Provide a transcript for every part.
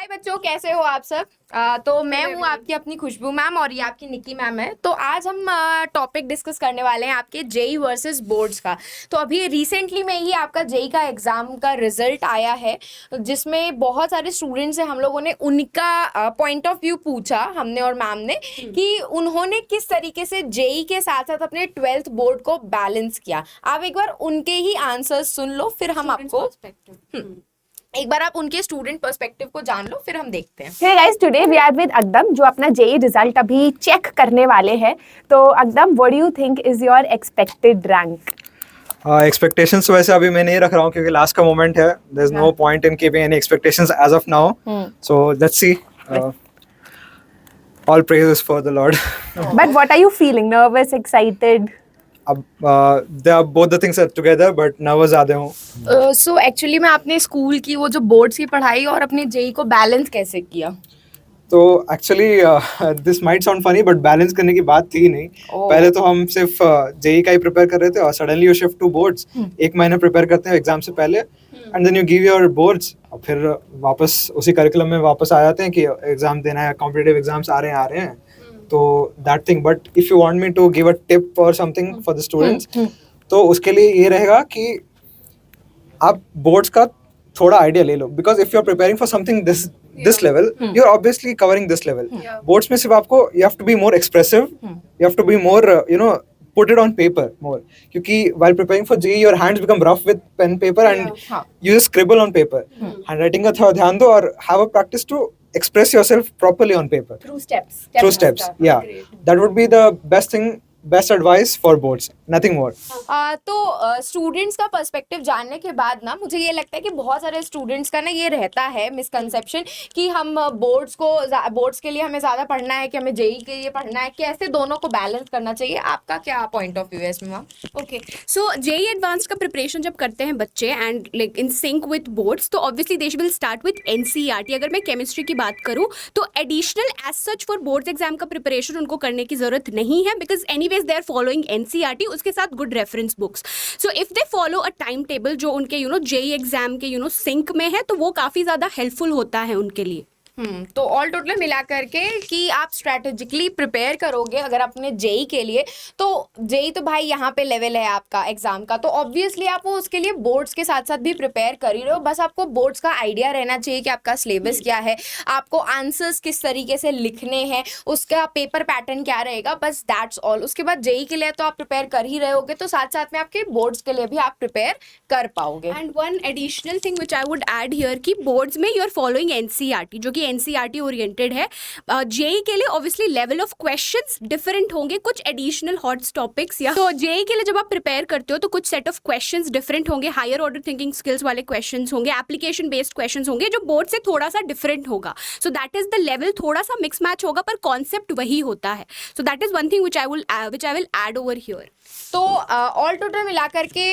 हाय बच्चों, कैसे हो आप सब। तो मैं हूँ आपकी अपनी खुशबू मैम और ये आपकी निक्की मैम है। तो आज हम टॉपिक डिस्कस करने वाले हैं आपके जेई वर्सेस बोर्ड्स का। तो अभी रिसेंटली में ही आपका जेई का एग्ज़ाम का रिजल्ट आया है, जिसमें बहुत सारे स्टूडेंट्स हैं। हम लोगों ने उनका पॉइंट ऑफ व्यू पूछा, हमने और मैम ने, कि उन्होंने किस तरीके से जेई के साथ साथ अपने 12th बोर्ड को बैलेंस किया। आप एक बार उनके ही आंसर्स सुन लो, फिर हम आपको एक बार आप उनके स्टूडेंट पर्सपेक्टिव को जान लो, फिर हम देखते हैं। Hey guys, today we are with अकदम जो अपना जेई रिजल्ट अभी चेक करने वाले हैं। तो अकदम, what do you think is your expected rank? Expectations वैसे अभी मैं नहीं रख रहा हूँ क्योंकि लास्ट का मोमेंट है. There is no point in keeping any expectations as of now. So let's see. All praises for the Lord. But what are you feeling? Nervous, excited? अब they are both the things are together, but nervous ज़्यादा हूँ. So actually मैं अपने school की वो जो boards की पढ़ाई और अपने जेई को बैलेंस कैसे किया। तो actually this might sound funny but balance करने की बात थी नहीं. पहले तो हम सिर्फ जेई का ही प्रिपेयर कर रहे थे और suddenly you shift to boards. एक महीना प्रिपेयर करते हैं एग्जाम से पहले and then you give your boards. और फिर वापस उसी करिकुलम में वापस आ जाते हैं कि एग्जाम देना है, कॉम्पिटिटिव एग्जाम्स आ रहे हैं. तो that thing. But if you want me to give a tip or something for the students, तो उसके लिए ये रहेगा कि आप बोर्ड्स का थोड़ा आइडिया ले लो. Because if you are preparing for something this level, you're obviously covering this level. Boards में सिर्फ आपको you have to be more expressive, you have to be more put it on paper more. क्योंकि while preparing for JEE your hands become rough with pen paper and you just scribble on paper. Handwriting का थोड़ा ध्यान दो और have a practice to express yourself properly on paper. Through steps. Yeah, that would be the best advice for boards, nothing more. तो students का perspective जानने के बाद ना मुझे ये लगता है कि बहुत सारे स्टूडेंट्स का ना ये रहता है मिसकंसेप्शन कि हम बोर्ड्स के लिए हमें ज़्यादा पढ़ना है कि हमें जेई के लिए पढ़ना है, कैसे दोनों को बैलेंस करना चाहिए। आपका क्या पॉइंट ऑफ व्यू है इसमें ma'am? Okay, so JEE advance का प्रिपरेशन जब करते हैं बच्चे and like in sync with boards, तो obviously they will start with NCERT. अगर मैं केमिस्ट्री की बात करूँ तो additional as such for boards exam का प्रिपरेशन उनको करने की जरूरत नहीं है, because anyways they are following NCERT, उसके साथ good reference books. So if they follow a time table जो उनके जेई एग्जाम के सिंक में है, तो वो काफ़ी ज़्यादा हेल्पफुल होता है उनके लिए. तो ऑल टोटल मिला करके कि आप स्ट्रैटेजिकली प्रिपेयर करोगे अगर अपने जेई के लिए, तो जेई तो भाई यहाँ पे लेवल है आपका एग्जाम का, तो ऑब्वियसली आप वो उसके लिए बोर्ड्स के साथ साथ भी प्रिपेयर कर ही रहे हो। बस आपको बोर्ड्स का आइडिया रहना चाहिए कि आपका सिलेबस क्या है, आपको आंसर्स किस तरीके से लिखने हैं, उसका पेपर पैटर्न क्या रहेगा, बस दैट्स ऑल। उसके बाद जेई के लिए तो आप प्रिपेयर कर ही रहे होगे, तो साथ साथ में आपके बोर्ड्स के लिए भी आप प्रिपेयर कर पाओगे. And one additional thing which I would add here कि बोर्ड्स में यू आर फॉलोइंग एनसीईआरटी, जो कि एनसीईआरटी ओरिएंटेड है. जेई के लिए obviously level of questions different होंगे, कुछ एडिशनल हॉट टॉपिक्स. या तो जेई के लिए जब आप प्रिपेयर करते हो तो कुछ सेट ऑफ क्वेश्चंस डिफरेंट होंगे, हायर ऑर्डर थिंकिंग स्किल्स वाले क्वेश्चंस होंगे, एप्लीकेशन बेस्ड क्वेश्चंस होंगे, जो बोर्ड से थोड़ा सा डिफरेंट होगा. So that is the level, थोड़ा सा मिक्स मैच होगा पर कॉन्सेप्ट वही होता है. So that is one thing which I will add over here. तो ऑल टोटल मिला करके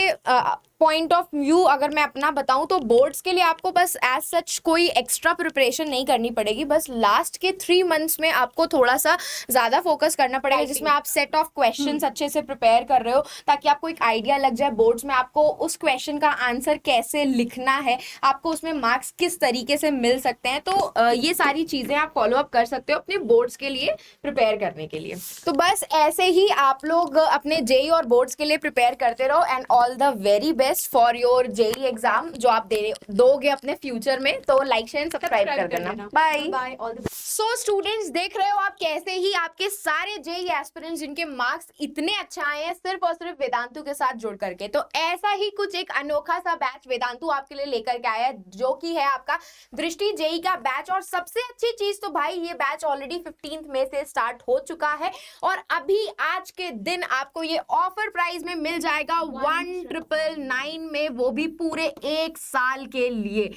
पॉइंट ऑफ व्यू अगर मैं अपना बताऊं तो बोर्ड्स के लिए आपको बस एज सच कोई एक्स्ट्रा प्रिपरेशन नहीं करनी पड़ेगी. बस लास्ट के 3 मंथ्स में आपको थोड़ा सा ज़्यादा फोकस करना पड़ेगा, जिसमें आप सेट ऑफ क्वेश्चंस अच्छे से प्रिपेयर कर रहे हो ताकि आपको एक आइडिया लग जाए बोर्ड्स में आपको उस क्वेश्चन का आंसर कैसे लिखना है, आपको उसमें मार्क्स किस तरीके से मिल सकते हैं. तो ये सारी चीज़ें आप फॉलो अप कर सकते हो अपने बोर्ड्स के लिए प्रिपेयर करने के लिए. तो बस ऐसे ही आप लोग अपने जेई और बोर्ड्स के लिए प्रिपेयर करते रहो and all the very best for your JEE exam जो आप दोगे अपने फ्यूचर में. तो लाइक शेयर सब्सक्राइब कर देना. बाय. सो स्टूडेंट्स, देख रहे हो आप कैसे ही आपके सारे जेई एस्पिरेंट्स जिनके मार्क्स इतने अच्छा आए हैं सिर्फ और सिर्फ वेदांतु के साथ जुड़ करके. तो ऐसा ही कुछ एक अनोखा सा बैच वेदांतु आपके लिए लेकर के आया है, जो कि है आपका दृष्टि जेई का बैच. और सबसे अच्छी चीज तो भाई ये बैच ऑलरेडी 15 मई से स्टार्ट हो चुका है और अभी आज के दिन आपको ये ऑफर प्राइस में मिल जाएगा 1999 में, वो भी पूरे 1 साल के लिए,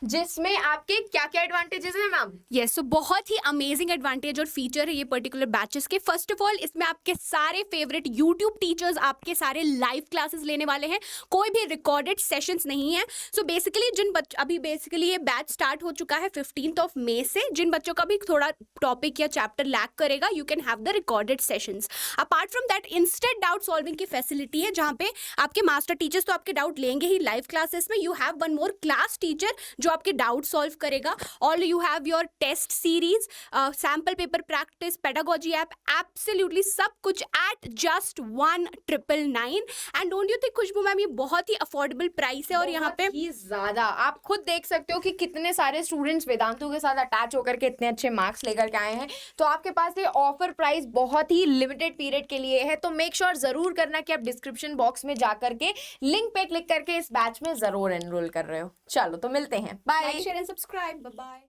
जिसमें आपके क्या क्या एडवांटेजेस है मैम? यस, सो बहुत ही अमेजिंग एडवांटेज और फीचर है ये पर्टिकुलर बैचेस के. फर्स्ट ऑफ ऑल, इसमें आपके सारे फेवरेट यूट्यूब टीचर्स आपके सारे लाइव क्लासेस लेने वाले हैं, कोई भी रिकॉर्डेड सेशंस नहीं है. सो बेसिकली अभी बेसिकली ये बैच स्टार्ट हो चुका है 15 मई से. जिन बच्चों का भी थोड़ा टॉपिक या चैप्टर लैक करेगा, you can have the recorded sessions. Apart from that, instant doubt solving की फैसिलिटी है, जहाँ पे आपके मास्टर टीचर्स तो आपके आपके डाउट लेंगे ही लाइव क्लासेस में. You have one more class teacher जो आपके डाउट सॉल्व करेगा. और you have your test series, sample paper practice, pedagogy app, absolutely सब कुछ at just 1999. And don't you think Khushboo ma'am ये बहुत ही अफोर्डेबल प्राइस है. और यहाँ पे बहुत ही ज्यादा आप खुद देख सकते हो कि कितने सारे स्टूडेंट्स वेदांतु के साथ अटैच होकर के इतने अच्छे मार्क्स लेकर के आए हैं. तो आपके पास ये ऑफर प्राइस बहुत ही लिमिटेड पीरियड के लिए है. तो मेक श्योर जरूर करना कि आप डिस्क्रिप्शन बॉक्स में जाकर के लिंक पे क्लिक करके इस बैच में जरूर एनरोल कर रहे हो. चलो तो मिलते हैं, bye. Like share and subscribe. Bye bye.